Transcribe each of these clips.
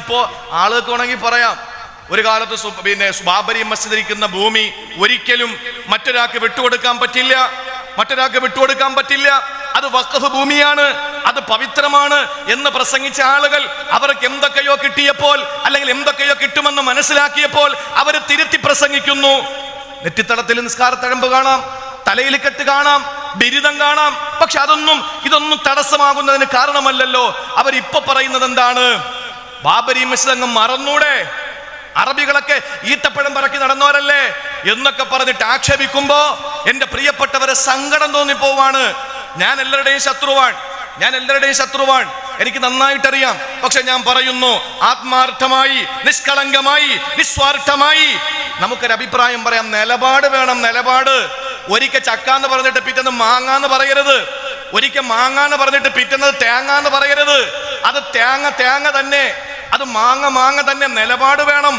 ഇപ്പോ ആളുകൾക്ക് വേണമെങ്കിൽ പറയാം, ഒരു കാലത്ത് ബാബരി മസ്ജിദ് ഇരിക്കുന്ന ഭൂമി ഒരിക്കലും മറ്റൊരാൾക്ക് വിട്ടുകൊടുക്കാൻ പറ്റില്ല, അത് വഖഫ് ഭൂമിയാണ്, അത് പവിത്രമാണ് എന്ന് പ്രസംഗിച്ച ആളുകൾ അവർക്ക് എന്തൊക്കെയോ കിട്ടിയപ്പോൾ, അല്ലെങ്കിൽ എന്തൊക്കെയോ കിട്ടുമെന്ന് മനസ്സിലാക്കിയപ്പോൾ അവർ തിരുത്തി പ്രസംഗിക്കുന്നു. നെറ്റിത്തടത്തിൽ നിസ്കാരത്തഴമ്പ് കാണാം, തലയിൽ കെട്ട് കാണാം, ബിരുദം കാണാം. പക്ഷെ ഇതൊന്നും തടസ്സമാകുന്നതിന് കാരണമല്ലല്ലോ. അവരിപ്പൊ പറയുന്നത് എന്താണ്? ബാബരി മസ്ജിദ് അങ്ങ് മറന്നൂടെ, അറബികളൊക്കെ ഈത്തപ്പഴം പറക്കി നടന്നവരല്ലേ എന്നൊക്കെ പറഞ്ഞിട്ട് ആക്ഷേപിക്കുമ്പോ എന്റെ പ്രിയപ്പെട്ടവരെ സങ്കടം തോന്നിപ്പോവാണ്. ഞാൻ എല്ലാവരുടെയും ശത്രുവാൻ, എനിക്ക് നന്നായിട്ടറിയാം. പക്ഷെ ഞാൻ പറയുന്നു, ആത്മാർത്ഥമായി, നിഷ്കളങ്കമായി, നിസ്വാർത്ഥമായി നമുക്കൊരു അഭിപ്രായം പറയാം. നിലപാട് വേണം, നിലപാട്. ഒരിക്കൽ ചക്കാന്ന് പറഞ്ഞിട്ട് പിറ്റേന്ന് മാങ്ങാന്ന് പറയരുത്, ഒരിക്കൽ മാങ്ങാന്ന് പറഞ്ഞിട്ട് പിറ്റുന്നത് തേങ്ങാന്ന് പറയരുത്. അത് തേങ്ങ തന്നെ, അത് മാങ്ങ തന്നെ. നിലപാട് വേണം.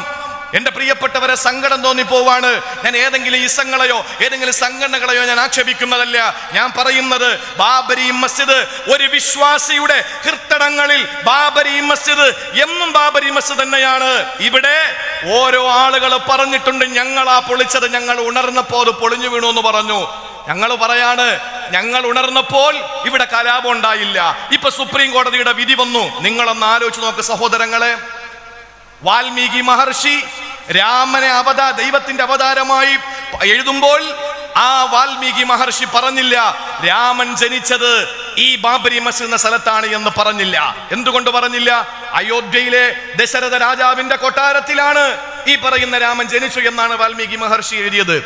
എന്റെ പ്രിയപ്പെട്ടവരെ സങ്കടം തോന്നിപ്പോവാണ്. ഞാൻ ഏതെങ്കിലും ഇസങ്ങളെയോ ഏതെങ്കിലും സംഘടനകളെയോ ഞാൻ ആക്ഷേപിക്കുന്നതല്ല. ഞാൻ പറയുന്നത് ബാബരി മസ്ജിദ് ഒരു വിശ്വാസിയുടെ ഹൃത്തടങ്ങളിൽ ബാബരി മസ്ജിദ് എന്നും ബാബരി മസ്ജിദ് തന്നെയാണ്. ഇവിടെ ഓരോ ആളുകൾ പറഞ്ഞിട്ടുണ്ട്, ഞങ്ങളാ പൊളിച്ചത്, ഞങ്ങൾ ഉണർന്നപ്പോ അത് പൊളിഞ്ഞു വീണു എന്ന് പറഞ്ഞു. ഞങ്ങൾ പറയാണ്, ഞങ്ങൾ ഉണർന്നപ്പോൾ ഇവിടെ കലാപം ഉണ്ടായില്ല. ഇപ്പൊ സുപ്രീം കോടതിയുടെ വിധി വന്നു. നിങ്ങളൊന്ന് ആലോചിച്ച് നോക്ക് സഹോദരങ്ങളെ. വാൽമീകി മഹർഷി രാമനെ ദൈവത്തിന്റെ അവതാരമായി എഴുതുമ്പോൾ ആ വാൽമീകി മഹർഷി പറഞ്ഞില്ല രാമൻ ജനിച്ചത് ഈ ബാബരി മസ്ജിദ് എന്ന സ്ഥലത്താണ് എന്ന് പറഞ്ഞില്ല. എന്തുകൊണ്ട് പറഞ്ഞില്ല? അയോധ്യയിലെ ദശരഥ രാജാവിന്റെ കൊട്ടാരത്തിലാണ് ഈ പറയുന്ന രാമൻ ജനിച്ചു എന്നാണ് വാൽമീകി മഹർഷി എഴുതിയത്.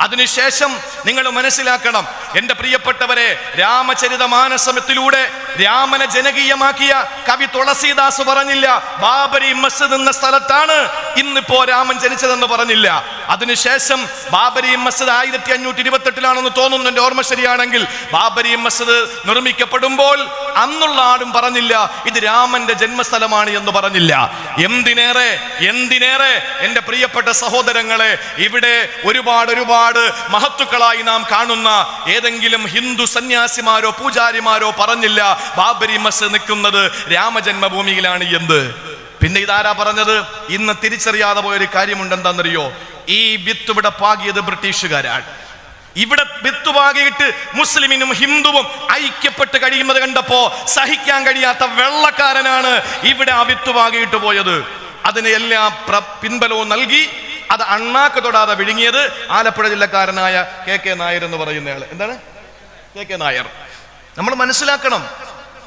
അതിനുശേഷം നിങ്ങൾ മനസ്സിലാക്കണം എന്റെ പ്രിയപ്പെട്ടവരെ, രാമചരിതമാനസത്തിലൂടെ രാമനെ ജനകീയമാക്കിയ കവി തുളസീദാസ് പറഞ്ഞില്ല ബാബരി മസ്ജിദ് എന്ന സ്ഥലത്താണ് ഇന്നിപ്പോ രാമൻ ജനിച്ചതെന്ന് പറഞ്ഞില്ല. അതിനുശേഷം ബാബരി മസ്ജിദ് 1528 തോന്നുന്നു, എന്റെ ഓർമ്മ ശരിയാണെങ്കിൽ. ബാബരി മസ്ജിദ് നിർമ്മിക്കപ്പെടുമ്പോൾ അന്നുള്ള ആരും പറഞ്ഞില്ല ഇത് രാമന്റെ ജന്മസ്ഥലമാണ് എന്ന് പറഞ്ഞില്ല. എന്തിനേറെ എന്റെ പ്രിയപ്പെട്ട സഹോദരങ്ങളെ, ഇവിടെ ഒരുപാട് മഹത്തുക്കളായി നാം കാണുന്ന ഏതെങ്കിലും ഹിന്ദു സന്യാസിമാരോ പൂജാരിമാരോ പറഞ്ഞില്ല ബാബരി മസ്ജിദ് നിൽക്കുന്നത് രാമജന്മഭൂമിയിലാണ് എന്ന്. പിന്നെ ഇതാരാ പറഞ്ഞത്? ഇന്ന് തിരിച്ചറിയാതെ പോയൊരു കാര്യമുണ്ട്. എന്താണെന്നറിയോ? ഈ വിത്ത് ഇവിടെ പാകിയത് ബ്രിട്ടീഷുകാരാണ്. ഇവിടെ വിത്ത് പാകിയിട്ട് മുസ്ലിമിനും ഹിന്ദുവും ഐക്യപ്പെട്ട് കഴിയുന്നത് കണ്ടപ്പോ സഹിക്കാൻ കഴിയാത്ത വെള്ളക്കാരനാണ് ഇവിടെ ആ വിത്ത് പാകിയിട്ട് പോയത്. അതിന് എല്ലാ പിൻബലവും നൽകി അത് അണ്ണാക്ക് തൊടാതെ വിഴുങ്ങിയത് ആലപ്പുഴ ജില്ലക്കാരനായ KK നായർ എന്ന് പറയുന്നയാള്. എന്താണ് KK നായർ? നമ്മൾ മനസ്സിലാക്കണം,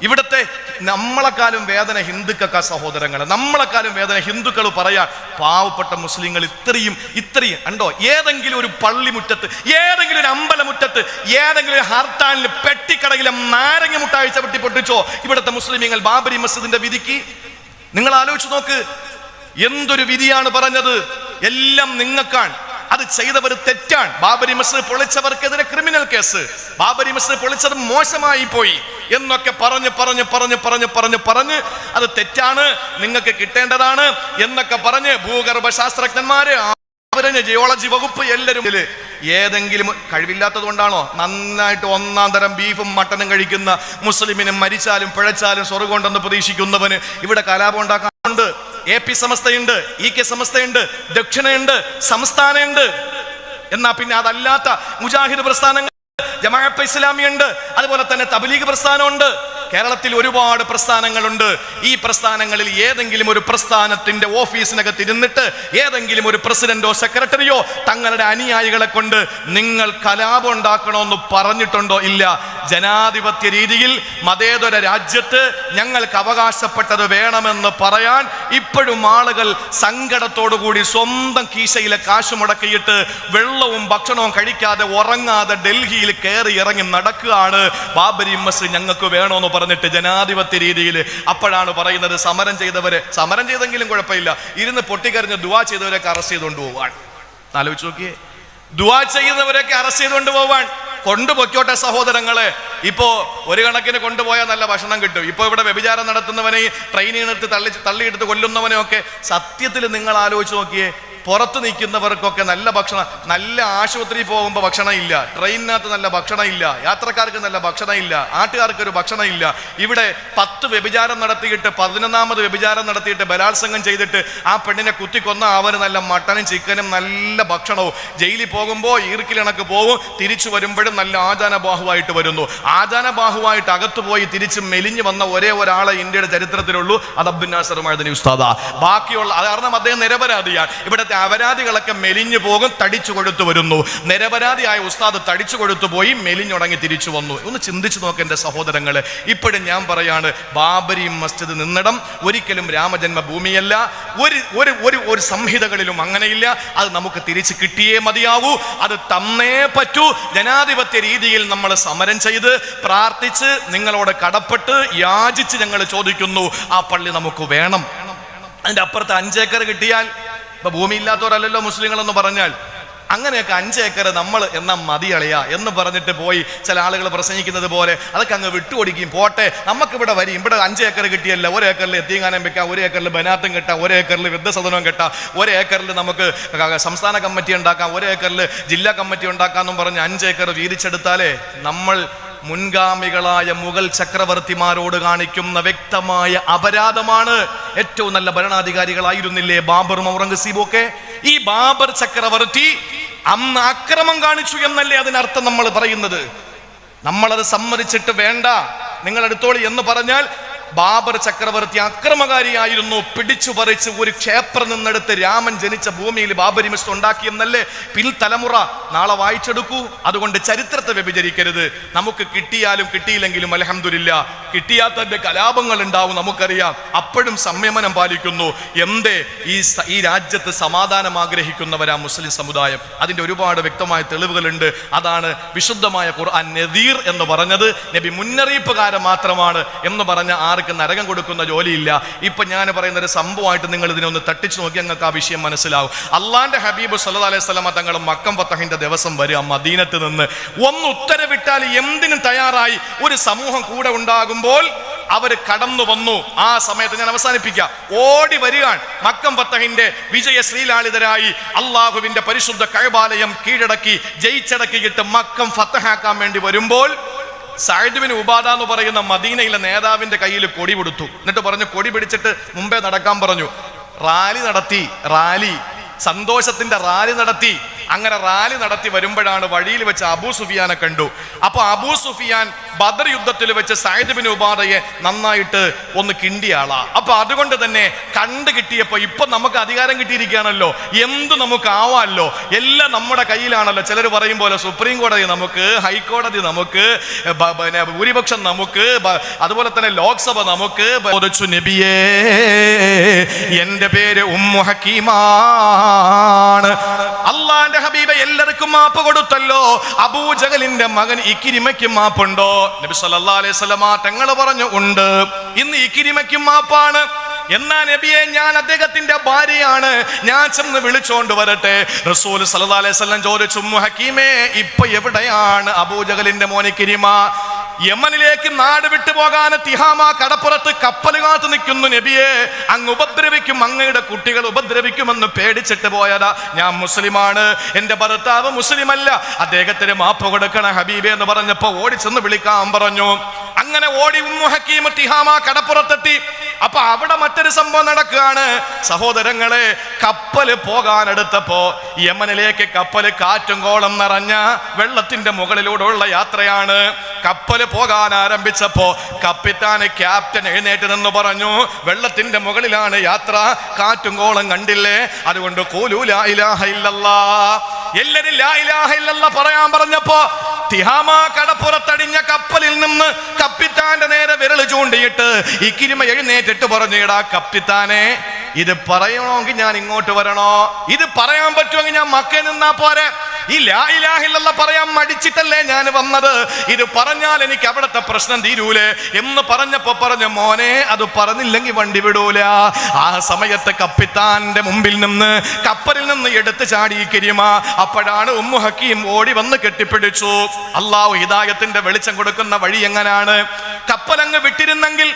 ഇവിടത്തെ നമ്മളെക്കാളും വേദന ഹിന്ദുക്കൾക്കാ സഹോദരങ്ങളെ. നമ്മളെക്കാളും വേദന ഹിന്ദുക്കൾ പറയാൻ പാവപ്പെട്ട മുസ്ലിങ്ങൾ ഇത്രയും കണ്ടോ? ഏതെങ്കിലും ഒരു പള്ളിമുറ്റത്ത്, ഏതെങ്കിലും ഒരു അമ്പലമുറ്റത്ത്, ഏതെങ്കിലും ഒരു ഹർത്താലിന് പെട്ടിക്കടയിലെ നാരങ്ങ മുട്ടായി ചവിട്ടി പൊട്ടിച്ചോ ഇവിടുത്തെ മുസ്ലിമീങ്ങൾ ബാബരി മസ്ജിദിന്റെ വിധിക്ക്? നിങ്ങൾ ആലോചിച്ച് നോക്ക്, എന്തൊരു വിധിയാണ് പറഞ്ഞത്. എല്ലാം നിങ്ങൾക്കാണ്, അത് ചെയ്തവർ തെറ്റാണ്. ബാബരി മസ്ജിദ് പൊളിച്ചവർക്കെതിരെ ക്രിമിനൽ കേസ്, ബാബരി മസ്ജിദ് പൊളിച്ചത് മോശമായി പോയി എന്നൊക്കെ പറഞ്ഞ് അത് തെറ്റാണ്, നിങ്ങൾക്ക് കിട്ടേണ്ടതാണ് എന്നൊക്കെ പറഞ്ഞ് ഭൂഗർഭ ശാസ്ത്രജ്ഞന്മാര്, അവരെ ജിയോളജി വകുപ്പ് എല്ലാവരും ഏതെങ്കിലും കഴിവില്ലാത്തത് കൊണ്ടാണോ? നന്നായിട്ട് 1-ാം തരം ബീഫും മട്ടനും കഴിക്കുന്ന മുസ്ലിമിനും മരിച്ചാലും പിഴച്ചാലും സ്വർഗമുണ്ടെന്ന് പ്രതീക്ഷിക്കുന്നവന് ഇവിടെ കലാപം ഉണ്ടാക്കാറുണ്ട്. AP സമസ്തയുണ്ട്, EK സമസ്തയുണ്ട്, ദക്ഷിണയുണ്ട്, സംസ്ഥാനമുണ്ട്. എന്നാ പിന്നെ അതല്ലാത്ത മുജാഹിദ് പ്രസ്ഥാനങ്ങൾ, ജമാഅത്ത് ഇസ്ലാമിയുണ്ട്, അതുപോലെ തന്നെ തബ്ലീഗ് പ്രസ്ഥാനമുണ്ട്. കേരളത്തിൽ ഒരുപാട് പ്രസ്ഥാനങ്ങളുണ്ട്. ഈ പ്രസ്ഥാനങ്ങളിൽ ഏതെങ്കിലും ഒരു പ്രസ്ഥാനത്തിന്റെ ഓഫീസിനകത്ത് ഇരുന്നിട്ട് ഏതെങ്കിലും ഒരു പ്രസിഡന്റോ സെക്രട്ടറിയോ തങ്ങളുടെ അനുയായികളെ കൊണ്ട് നിങ്ങൾ കലാപം ഉണ്ടാക്കണമെന്ന് പറഞ്ഞിട്ടുണ്ടോ? ഇല്ല. ജനാധിപത്യ രീതിയിൽ മതേതര രാജ്യത്ത് ഞങ്ങൾക്ക് അവകാശപ്പെട്ടത് വേണമെന്ന് പറയാൻ ഇപ്പോഴും ആളുകൾ സങ്കടത്തോടുകൂടി സ്വന്തം കീശയിലെ കാശ് മുടക്കിയിട്ട് വെള്ളവും ഭക്ഷണവും കഴിക്കാതെ ഉറങ്ങാതെ ഡൽഹിയിൽ കയറി ഇറങ്ങി നടക്കുകയാണ്. ബാബരി മസ്ജിദ് ഞങ്ങൾക്ക് വേണമെന്ന് പറഞ്ഞിട്ട് ജനാധിപത്യ രീതിയിൽ. അപ്പോഴാണ് പറയുന്നത് സമരം ചെയ്തെങ്കിലും കുഴപ്പമില്ല, ഇരുന്ന് പൊട്ടിക്കരഞ്ഞ് ദുആ ചെയ്തവരൊക്കെ അറസ്റ്റ് ചെയ്തുകൊണ്ട് പോവാൻ. ആലോചിച്ച് നോക്കിയേ, ദുആ ചെയ്യുന്നവരൊക്കെ അറസ്റ്റ് ചെയ്തുകൊണ്ട് പോവാൻ. കൊണ്ടുപോയിക്കോട്ടെ സഹോദരങ്ങളെ. ഇപ്പോ ഒരു കണക്കിന് കൊണ്ടുപോയാൽ നല്ല ഭക്ഷണം കിട്ടും. ഇപ്പൊ ഇവിടെ വ്യഭിചാരം നടത്തുന്നവനെ ട്രെയിനിൽ നിർത്തി തള്ളിയെടുത്ത് കൊല്ലുന്നവനെയൊക്കെ സത്യത്തിൽ നിങ്ങൾ ആലോചിച്ച് നോക്കിയേ, പുറത്ത് നിൽക്കുന്നവർക്കൊക്കെ നല്ല ഭക്ഷണം, നല്ല ആശുപത്രിയിൽ പോകുമ്പോൾ ഭക്ഷണം ഇല്ല, ട്രെയിനിനകത്ത് നല്ല ഭക്ഷണം ഇല്ല, യാത്രക്കാർക്ക് നല്ല ഭക്ഷണം ഇല്ല, ആട്ടുകാർക്കൊരു ഭക്ഷണം ഇല്ല. ഇവിടെ 10 വ്യഭിചാരം നടത്തിയിട്ട് 11ാമത് വ്യഭിചാരം നടത്തിയിട്ട് ബലാത്സംഗം ചെയ്തിട്ട് ആ പെണ്ണിനെ കുത്തിക്കൊന്ന അവന് നല്ല മട്ടനും ചിക്കനും നല്ല ഭക്ഷണവും. ജയിലിൽ പോകുമ്പോൾ ഈർക്കിലിണക്ക് പോകും, തിരിച്ചു വരുമ്പോഴും നല്ല ആചാനബാഹുവായിട്ട് വരുന്നു. ആചാനബാഹുവായിട്ട് അകത്തു പോയി തിരിച്ച് മെലിഞ്ഞു വന്ന ഒരേ ഒരാളെ ഇന്ത്യയുടെ ചരിത്രത്തിലുള്ളൂ, അത് അബ്ദുൽ നാസർ മഅദനി ഉസ്താദാ. ബാക്കിയുള്ള കാരണം അദ്ദേഹം നിരപരാധിയാണ്. ഇവിടുത്തെ അപരാധികളൊക്കെ മെലിഞ്ഞു പോകും, തടിച്ചു കൊഴുത്തു വരുന്നു. നിരപരാധിയായ ഉസ്താദ് തടിച്ചു കൊഴുത്തു പോയി മെലിഞ്ഞുടങ്ങി തിരിച്ചു വന്നു. ഒന്ന് ചിന്തിച്ചു നോക്ക് എൻ്റെ സഹോദരങ്ങളെ. ഇപ്പോഴും ഞാൻ പറയാണ്, ബാബരി മസ്ജിദ് നിന്നിടം ഒരിക്കലും രാമജന്മ ഭൂമിയല്ല. ഒരു സംഹിതകളിലും അങ്ങനെയില്ല. അത് നമുക്ക് തിരിച്ച് കിട്ടിയേ മതിയാവൂ. അത് തന്നേ പറ്റൂ. ജനാധിപത്യ രീതിയിൽ നമ്മൾ സമരം ചെയ്ത് പ്രാർത്ഥിച്ച് നിങ്ങളോട് കടപ്പെട്ട് യാചിച്ച് ഞങ്ങൾ ചോദിക്കുന്നു, ആ പള്ളി നമുക്ക് വേണം. അതിൻ്റെ അപ്പുറത്ത് 5 ഏക്കർ കിട്ടിയാൽ, ഇപ്പൊ ഭൂമി ഇല്ലാത്തവരല്ലല്ലോ മുസ്ലിങ്ങളെന്ന് പറഞ്ഞാൽ, അങ്ങനെയൊക്കെ 5 ഏക്കർ നമ്മൾ എന്നാ മതിയളയാ എന്ന് പറഞ്ഞിട്ട് പോയി ചില ആളുകൾ പ്രസംഗിക്കുന്നത് പോലെ അതൊക്കെ അങ്ങ് വിട്ടുകൊടുക്കും. പോട്ടെ, നമുക്കിവിടെ വരും. ഇവിടെ 5 ഏക്കർ കിട്ടിയല്ല, 1 ഏക്കറിൽ എത്തിങ്ങാനം വെക്കാം, 1 ഏക്കറിൽ ബനാത്തും കെട്ടാം, 1 ഏക്കറിൽ വൃദ്ധസദനവും കെട്ടാം, 1 ഏക്കറിൽ നമുക്ക് സംസ്ഥാന കമ്മിറ്റി ഉണ്ടാക്കാം, 1 ഏക്കറിൽ ജില്ലാ കമ്മിറ്റി ഉണ്ടാക്കാമെന്നും പറഞ്ഞ് 5 ഏക്കർ വീതിച്ചെടുത്താലേ നമ്മൾ മുൻഗാമികളായ മുഗൾ ചക്രവർത്തിമാരോട് കാണിക്കുന്ന വ്യക്തമായ അപരാധമാണ്. ഏറ്റവും നല്ല ഭരണാധികാരികളായിരുന്നില്ലേ ബാബറും ഔറംഗസീബും ഒക്കെ? ഈ ബാബർ ചക്രവർത്തി അന്ന് അക്രമം കാണിച്ചു എന്നല്ലേ അതിനർത്ഥം നമ്മൾ പറയുന്നത്? നമ്മളത് സമ്മതിച്ചിട്ട് വേണ്ട, നിങ്ങൾ എടുത്തോളി എന്ന് പറഞ്ഞാൽ ബാബർ ചക്രവർത്തി അക്രമകാരിയായിരുന്നു. പിടിച്ചു പറിച്ച് ഒരു ക്ഷേത്രം നിന്നെടുത്ത് രാമൻ ജനിച്ച ഭൂമിയിൽ ബാബരി മസ്ജിദ് ഉണ്ടാക്കിയെന്നല്ലേ പിൽത്തലമുറ നാളെ വായിച്ചെടുക്കൂ. അതുകൊണ്ട് ചരിത്രത്തെ വ്യഭിചരിക്കരുത്. നമുക്ക് കിട്ടിയാലും കിട്ടിയില്ലെങ്കിലും അൽഹംദുലില്ലാ, കിട്ടിയാത്തതിന്റെ കലാപങ്ങൾ ഉണ്ടാവും, നമുക്കറിയാം. അപ്പോഴും സംയമനം പാലിക്കുന്നു. എന്തേ ഈ രാജ്യത്ത് സമാധാനം ആഗ്രഹിക്കുന്നവരാ മുസ്ലിം സമുദായം. അതിന്റെ ഒരുപാട് വ്യക്തമായ തെളിവുകളുണ്ട്. അതാണ് വിശുദ്ധമായ ഖുർആൻ നദീർ എന്ന് പറഞ്ഞത്. നബി മുന്നറിയിപ്പുകാരൻ മാത്രമാണ് എന്ന് പറഞ്ഞ ആർക്ക് നരകം കൊടുക്കുന്ന ജോലിയില്ല. ഇപ്പൊ ഞാൻ പറയുന്ന ഒരു സംഭവമായിട്ട് നിങ്ങൾ ഇതിനൊന്ന് തട്ടിച്ചു നോക്കി നിങ്ങൾക്ക് ആ വിഷയം മനസ്സിലാവും. അള്ളാന്റെ ഹബീബ് സല്ലല്ലാഹു അലൈഹി വസല്ലമ തങ്ങൾ മക്കം ഫതഹിന്റെ ദിവസം വരിക, മദീനത്ത് നിന്ന് ഒന്ന് ഉത്തരവിട്ടാൽ എന്തിനും തയ്യാറായി ഒരു സമൂഹം കൂടെ ഉണ്ടാകുമ്പോൾ അവര് കടന്നു വന്നു. ആ സമയത്ത് ഞാൻ അവസാനിപ്പിക്കാം. ഓടി വരികയാണ്. മക്കം ഫതഹിന്റെ വിജയ ശ്രീലാളിതരായി അള്ളാഹുവിന്റെ പരിശുദ്ധ കഅബാലയം കീഴടക്കി ജയിച്ചടക്കിയിട്ട് മക്കം ഫതഹാക്കാൻ വേണ്ടി വരുമ്പോൾ സഅദ് ബിൻ ഉബാദ എന്ന് പറയുന്ന മദീനയിലെ നേതാവിന്റെ കയ്യിൽ കൊടി കൊടുത്തു. എന്നിട്ട് പറഞ്ഞു, കൊടി പിടിച്ചിട്ട് മുമ്പേ നടക്കാൻ പറഞ്ഞു. റാലി നടത്തി, സന്തോഷത്തിന്റെ റാലി നടത്തി. അങ്ങനെ റാലി നടത്തി വരുമ്പോഴാണ് വഴിയിൽ വെച്ച് അബൂ സുഫിയാനെ കണ്ടു. അപ്പൊ അബൂ സുഫിയാൻ ബദർ യുദ്ധത്തിൽ വെച്ച് സഅദ് ബിൻ ഉബാദയെ നന്നായിട്ട് ഒന്ന് കിണ്ടിയ ആളാ. അപ്പൊ അതുകൊണ്ട് തന്നെ കണ്ടു കിട്ടിയപ്പോ ഇപ്പൊ നമുക്ക് അധികാരം കിട്ടിയിരിക്കുകയാണല്ലോ, എന്ത് നമുക്ക് ആവാമല്ലോ, എല്ലാം നമ്മുടെ കയ്യിലാണല്ലോ. ചിലർ പറയും പോലെ സുപ്രീം കോടതി നമുക്ക്, ഹൈക്കോടതി നമുക്ക്, ഭൂരിപക്ഷം നമുക്ക്, അതുപോലെ തന്നെ ലോക്സഭ നമുക്ക്. നബിയേ, എന്റെ പേര് ഉമ്മു ഹക്കീമാണ്. അള്ളാന്റെ ഹബീബെ എല്ലാവർക്കും മാപ്പ് കൊടുത്തല്ലോ. അബൂജഹലിന്റെ മകൻ ഇക്രിമയ്ക്കും മാപ്പുണ്ടോ? നബി സല്ലല്ലാഹു അലൈഹി വസല്ലമ തങ്ങൾ പറഞ്ഞു, ഉണ്ട്. ഇന്ന് ഇക്രിമയ്ക്കും മാപ്പാണ്. എന്നാ നബിയെ, ഞാൻ അദ്ദേഹത്തിന്റെ ഭാര്യയാണ്, ഞാൻ ചെന്ന് വിളിച്ചോണ്ട് വരട്ടെ? റസൂൽ സല്ലല്ലാഹു അലൈഹി വസല്ലം ചോദിച്ചു, ഉമ്മു ഹക്കീമേ, ഇപ്പൊ എവിടെയാണ് അബൂജഹലിന്റെ മോൻ ഇക്രിമ? യമനിലേക്ക് നാട് വിട്ടുപോകാൻ തിഹാമ കടപ്പുറത്ത് കപ്പൽ കാത്തു നിൽക്കുന്നു. നബിയെ, അങ്ങ് ഉപദ്രവിക്കും, അങ്ങയുടെ കുട്ടികൾ ഉപദ്രവിക്കുമെന്ന് പേടിച്ചിട്ട് പോയതാ. ഞാൻ മുസ്ലിമാണ്, എന്റെ ഭർത്താവ് മുസ്ലിം അല്ല, അദ്ദേഹത്തിന് മാപ്പ് കൊടുക്കണം ഹബീബെ എന്ന് പറഞ്ഞപ്പോ ഓടി ചെന്ന് വിളിക്കാൻ പറഞ്ഞു. അങ്ങനെ ഓടി ഉമ്മു ഹക്കീം തിഹാമ കടപ്പുറത്തെത്തി. അപ്പൊ അവിടെ മറ്റൊരു സംഭവം നടക്കുകയാണ്. സഹോദരങ്ങളെ, കപ്പല് പോകാനെടുത്തപ്പോ യമനിലേക്ക് കപ്പല് കാറ്റും കോളം നിറഞ്ഞ വെള്ളത്തിന്റെ മുകളിലൂടെയുള്ള യാത്രയാണ്. കപ്പല് പോകാൻ ആരംഭിച്ചപ്പോ ക്യാപ്റ്റൻ എഴുന്നേറ്റ് നിന്ന് പറഞ്ഞു, വെള്ളത്തിന്റെ മുകളിലാണ് യാത്ര, കാറ്റും കോളം കണ്ടില്ലേ, അതുകൊണ്ട് ഖൂലൂ ലാ ഇലാഹ ഇല്ലല്ലാഹ്, എല്ലാരും ലാ ഇലാഹ ഇല്ലല്ലാഹ് പറയാൻ പറഞ്ഞപ്പോ തിഹാമ കടപ്പുറത്തടിഞ്ഞ കപ്പലിൽ നിന്ന് കപ്പിത്താന്റെ നേരെ വിരൽ ചൂണ്ടിയിട്ട് ഇക്രിമ എഴുന്നേറ്റിട്ട് പറഞ്ഞു, എടാ കപ്പിത്താനെ, ഇത് പറയണമെങ്കിൽ ഞാൻ ഇങ്ങോട്ട് വരണോ? ഇത് പറയാൻ പറ്റുമെങ്കിൽ ഞാൻ മക്കയിൽ നിന്നാ പോരെ? ഈ ലാ ഇലാഹ ഇല്ലല്ലാഹ് പറയാൻ മടിച്ചിട്ടല്ലേ ഞാൻ വന്നത്? ഇത് പറഞ്ഞാൽ എനിക്ക് അവിടുത്തെ പ്രശ്നം തീരൂലേ എന്ന് പറഞ്ഞപ്പോ പറഞ്ഞു, മോനെ, അത് പറഞ്ഞില്ലെങ്കിൽ വണ്ടി വിടൂല. ആ സമയത്ത് കപ്പിത്താന്റെ മുമ്പിൽ നിന്ന് കപ്പലിൽ നിന്ന് എടുത്തു ചാടി ഇക്രിമ. അപ്പോഴാണ് ഉമ്മു ഹക്കീം ഓടി വന്ന് കെട്ടിപ്പിടിച്ചു. അള്ളാഹു ഹിദായത്തിന്റെ വെളിച്ചം കൊടുക്കുന്ന വഴി എങ്ങനെയാണ്? കപ്പലങ്ങ് വിട്ടിരുന്നെങ്കിൽ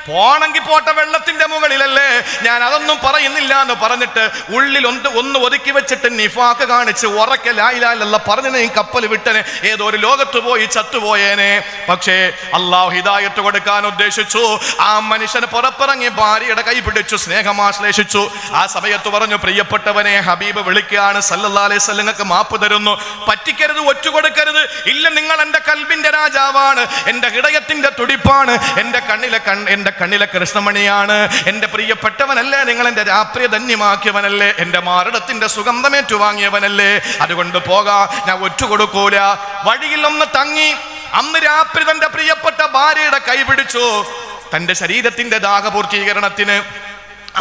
പോണെങ്കിൽ പോട്ടെ, വെള്ളത്തിന്റെ മുകളിലല്ലേ, ഞാൻ അതൊന്നും പറയുന്നില്ല എന്ന് പറഞ്ഞിട്ട് ഉള്ളിൽ ഒന്ന് ഒതുക്കി വെച്ചിട്ട് നിഫാക്ക് കാണിച്ച് ഉറക്കെ ലാ ഇലാഹ ഇല്ലല്ലാഹ് പറഞ്ഞ് കപ്പൽ വിട്ടനെ ഏതോ ഒരു ലോകത്ത് പോയി ചത്തുപോയേനെ. പക്ഷേ അല്ലാഹു ഹിദായത്ത് കൊടുക്കാൻ ഉദ്ദേശിച്ചു. ആ മനുഷ്യന് പുറത്തിറങ്ങി ഭാര്യയുടെ കൈ പിടിച്ചു, സ്നേഹമാശ്ലേഷിച്ചു. ആ സമയത്ത് പറഞ്ഞു, പ്രിയപ്പെട്ടവനെ, ഹബീബ് വിളിക്കുകയാണ് സല്ലല്ലാഹു അലൈഹി വസല്ലം, നിങ്ങൾക്ക് മാപ്പ് തരുന്നു, പറ്റിക്കരുത്, ഒറ്റുകൊടുക്കരുത്. ഇല്ല, നിങ്ങൾ എൻ്റെ കൽബിന്റെ രാജാവാണ്, എൻ്റെ ഹൃദയത്തിന്റെ തുടിപ്പാണ്, എൻ്റെ കണ്ണിലെ കൃഷ്ണമണിയാണ്, എൻ്റെ പ്രിയപ്പെട്ടവനല്ലേ, നിങ്ങൾ എൻ്റെ രാത്രിയെ ധന്യമാക്കിയവനല്ലേ, എൻ്റെ മാറിടത്തിന്റെ സുഗന്ധമേറ്റുവാങ്ങിയവനല്ലേ, അതുകൊണ്ട് പോകാം, ഞാൻ ഒറ്റുകൊടുക്കൂല. വഴിയിൽ ഒന്ന് തങ്ങി. അന്ന് രാത്രി തന്റെ പ്രിയപ്പെട്ട ഭാര്യയുടെ കൈ പിടിച്ചു, തന്റെ ശരീരത്തിന്റെ ദാഹപൂർത്തീകരണത്തിന്.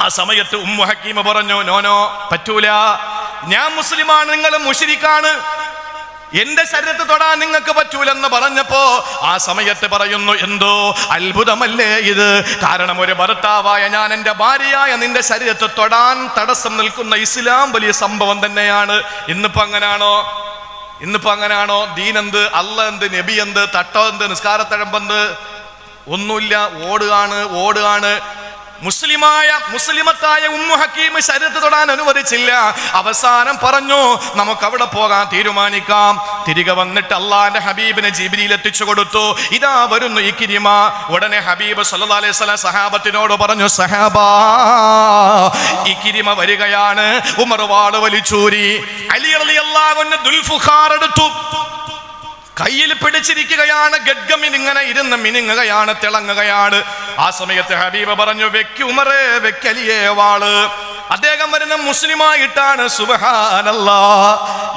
ആ സമയത്ത് ഉമ്മു ഹക്കീമ പറഞ്ഞു, നോനോ, പറ്റൂല, ഞാൻ മുസ്ലിമാണ്, നിങ്ങൾ മുശ്രിക്കാണ്, എന്റെ ശരീരത്തെ തൊടാൻ നിങ്ങൾക്ക് പറ്റൂലെന്ന് പറഞ്ഞപ്പോ ആ സമയത്ത് പറയുന്നു, എന്തോ അത്ഭുതമല്ലേ ഇത്, കാരണം ഒരു ഭർത്താവായ ഞാൻ എൻ്റെ ഭാര്യയായ നിന്റെ ശരീരത്തെ തൊടാൻ തടസ്സം നിൽക്കുന്ന ഇസ്ലാം വലിയ സംഭവം തന്നെയാണ്. ഇന്നിപ്പോ അങ്ങനാണോ? ദീനെന്ത്, അല്ല എന്ത്, നബി എന്ത്, തട്ടോ എന്ത്, നിസ്കാരത്തഴമ്പെന്ത്, ഒന്നുമില്ല, ഓടുകയാണ്. മുസ്ലിമത്തായ ഉമ്മു ഹക്കീം ശരീരത്ത് തൊടാൻ അനുവദിച്ചില്ല. അവസാനം പറഞ്ഞു, നമുക്ക് അവിടെ പോകാൻ തീരുമാനിക്കാം. തിരികെ വന്നിട്ട് അള്ളാന്റെ ഹബീബിനെ ജിബ്രീൽ എത്തിച്ചു കൊടുത്തു. ഇതാ വരുന്നു ഇക്രിമ. ഉടനെ ഹബീബ് സല്ലല്ലാഹു അലൈഹി വസല്ലം സഹാബത്തിനോട് പറഞ്ഞു, സഹാബാ, ഇക്രിമ വരികയാണ്. ഉമർ വാള് വലിച്ചൂരി. അലി റളിയല്ലാഹു അൻഹു ദുൽഫുഖാർ എടുത്തു, കയ്യിൽ പിടിച്ചിരിക്കുകയാണ്. ഗഡ്ഗമിൻ ഇങ്ങനെ ഇരുന്ന് മിനുങ്ങുകയാണ്, തിളങ്ങുകയാണ്. ആ സമയത്ത് ഹബീബ് പറഞ്ഞു, വെക്ക് ഉമറേ, വെക്കലിയേ വാള്. അദ്ദേഹം വരുന്ന മുസ്ലിമായിട്ടാണ്. സുബ്ഹാനല്ലാഹ്,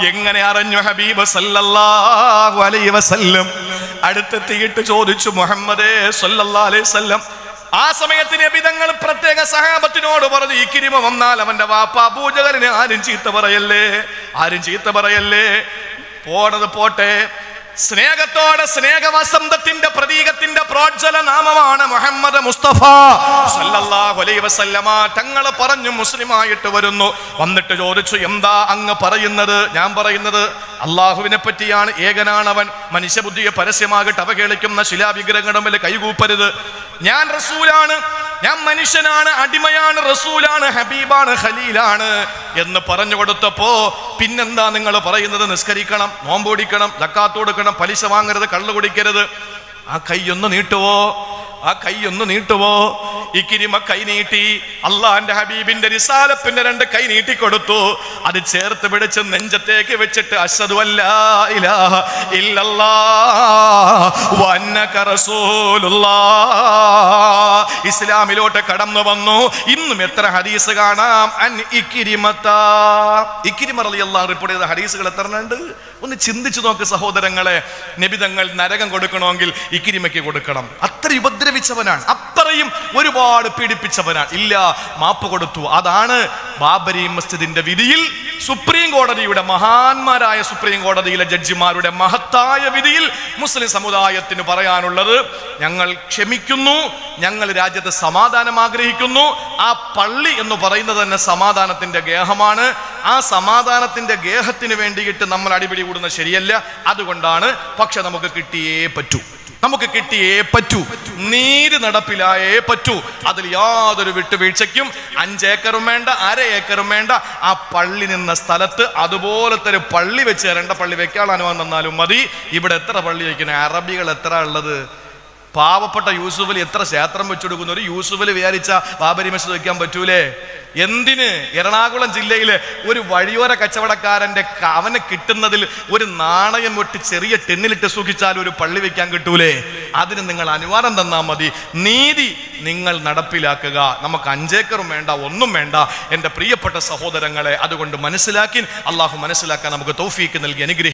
എങ്ങനെ അറിഞ്ഞു ഹബീബ് സല്ലല്ലാഹു അലൈഹി വസല്ലം? അടുത്തെത്തിയിട്ട് ചോദിച്ചു, മുഹമ്മദേ സല്ലല്ലാഹു അലൈഹി വസല്ലം. ആ സമയത്ത് നബി തങ്ങൾ പ്രത്യേക സഹാബത്തിനോട് പറഞ്ഞു, ഇക്രിമ വന്നാൽ അവന്റെ വാപ്പ അബൂജഹലിനെ ആരും ചീത്ത പറയല്ലേ, പോണത് പോട്ടെ. സ്നേഹത്തോടെ, സ്നേഹവസന്തത്തിന്റെ പ്രതീകത്തിന്റെ പ്രോജ്വല നാമമാണ് മുഹമ്മദ് മുസ്തഫ സല്ലല്ലാഹു അലൈഹി വസല്ലമ. തങ്ങൾ പറഞ്ഞു മുസ്ലിമായിട്ട് വരുന്നു. വന്നിട്ട് ചോദിച്ചു, എന്താ അങ്ങ് പറയുന്നത്? ഞാൻ പറയുന്നത് അള്ളാഹുവിനെ പറ്റിയാണ്. ഏകനാണവൻ. മനുഷ്യബുദ്ധിയെ പരസ്യമാകട്ടെ അവഹേളിക്കുന്ന ശിലാവിഗ്രഹങ്ങളുടെ മേൽ കൈകൂപ്പരുത്. ഞാൻ റസൂലാണ്, ഞാൻ മനുഷ്യനാണ്, അടിമയാണ്, റസൂലാണ്, ഹബീബാണ്, ഖലീലാണ് എന്ന് പറഞ്ഞു കൊടുത്തപ്പോ പിന്നെന്താ നിങ്ങൾ പറയുന്നത്? നിസ്കരിക്കണം, നോമ്പൊടിക്കണം, സക്കാത്ത് കൊടുക്കണം, പലിശ വാങ്ങരുത്, കള്ളു കുടിക്കരുത്. ആ കൈയൊന്ന് നീട്ടുവോ? ഇക്രിമ കൈ നീട്ടി. അള്ളാന്റെ ഹബീബിന്റെ റിസാലത്തിന്റെ 2 കൈ നീട്ടിക്കൊടുത്തു. അത് ചേർത്ത് പിടിച്ച് നെഞ്ചത്തേക്ക് വെച്ചിട്ട് അശ്ഹദു അല്ലാ ഇലാഹ ഇല്ലല്ലാഹ് വ അന്നക റസൂലുള്ളാഹ്, ഇസ്ലാമിലോട്ട് കടന്നു വന്നു. ഇന്നും എത്ര ഹദീസ് കാണാം. അൻ ഇക്രിമ റളിയല്ലാഹു റിപ്പോർട്ട് ചെയ്ത ഹദീസുകൾ എത്ര ഉണ്ട്? ഒന്ന് ചിന്തിച്ചു നോക്ക് സഹോദരങ്ങളെ. നബിതങ്ങൾ നരകം കൊടുക്കണമെങ്കിൽ ഇക്രിമയ്ക്ക് കൊടുക്കണം. അത്ര ഉപദ്രവിച്ചവനാണ്, അത്രയും ഒരുപാട് പീഡിപ്പിച്ചവനാണ്. ഇല്ല, മാപ്പ് കൊടുത്തു. അതാണ് ബാബരി മസ്ജിദിന്റെ വിധിയിൽ സുപ്രീം കോടതിയുടെ, മഹാന്മാരായ സുപ്രീം കോടതിയിലെ ജഡ്ജിമാരുടെ മഹത്തായ വിധിയിൽ മുസ്ലിം സമുദായത്തിന് പറയാനുള്ളത്, ഞങ്ങൾ ക്ഷമിക്കുന്നു, ഞങ്ങൾ രാജ്യത്ത് സമാധാനം ആഗ്രഹിക്കുന്നു. ആ പള്ളി എന്ന് പറയുന്നത് തന്നെ സമാധാനത്തിന്റെ ഗേഹമാണ്. ആ സമാധാനത്തിന്റെ ഗേഹത്തിന് വേണ്ടിയിട്ട് നമ്മൾ അടിപിടി കൂടുന്നത് ശരിയല്ല. അതുകൊണ്ടാണ്. പക്ഷെ നമുക്ക് കിട്ടിയേ പറ്റൂ, നീതി നടപ്പിലായേ പറ്റൂ. അതിൽ യാതൊരു വിട്ടുവീഴ്ചയ്ക്കും 5 ഏക്കറും വേണ്ട, 1/2 ഏക്കറും വേണ്ട. ആ പള്ളി നിന്ന സ്ഥലത്ത് അതുപോലത്തെ ഒരു പള്ളി വെച്ച് തരേണ്ട, പള്ളി വെക്കാൻ അനുവാദം തന്നാലും മതി. ഇവിടെ എത്ര പള്ളി വയ്ക്കുന്നത്? അറബികൾ എത്ര ഉള്ളത്? പാവപ്പെട്ട യൂസുഫലി എത്ര ക്ഷേത്രം വെച്ചുകൊടുക്കുന്നു? ഒരു യൂസുഫലി വിചാരിച്ച ബാബരി മസ്ജിദ് വയ്ക്കാൻ പറ്റൂലേ? എന്തിന്? എറണാകുളം ജില്ലയിലെ ഒരു വഴിയോര കച്ചവടക്കാരന്റെ അവന് കിട്ടുന്നതിൽ ഒരു നാണയം വിട്ട് ചെറിയ ടെന്നിലിട്ട് സൂക്ഷിച്ചാൽ ഒരു പള്ളി വെക്കാൻ കിട്ടൂലേ? അതിന് നിങ്ങൾ അനുവാദം തന്നാൽ മതി. നീതി നിങ്ങൾ നടപ്പിലാക്കുക. നമുക്ക് 5 ഏക്കറും വേണ്ട, ഒന്നും വേണ്ട എൻ്റെ പ്രിയപ്പെട്ട സഹോദരങ്ങളെ. അതുകൊണ്ട് മനസ്സിലാക്കി, അള്ളാഹു മനസ്സിലാക്കാൻ നമുക്ക് തൗഫീക്ക് നൽകി അനുഗ്രഹിക്കും.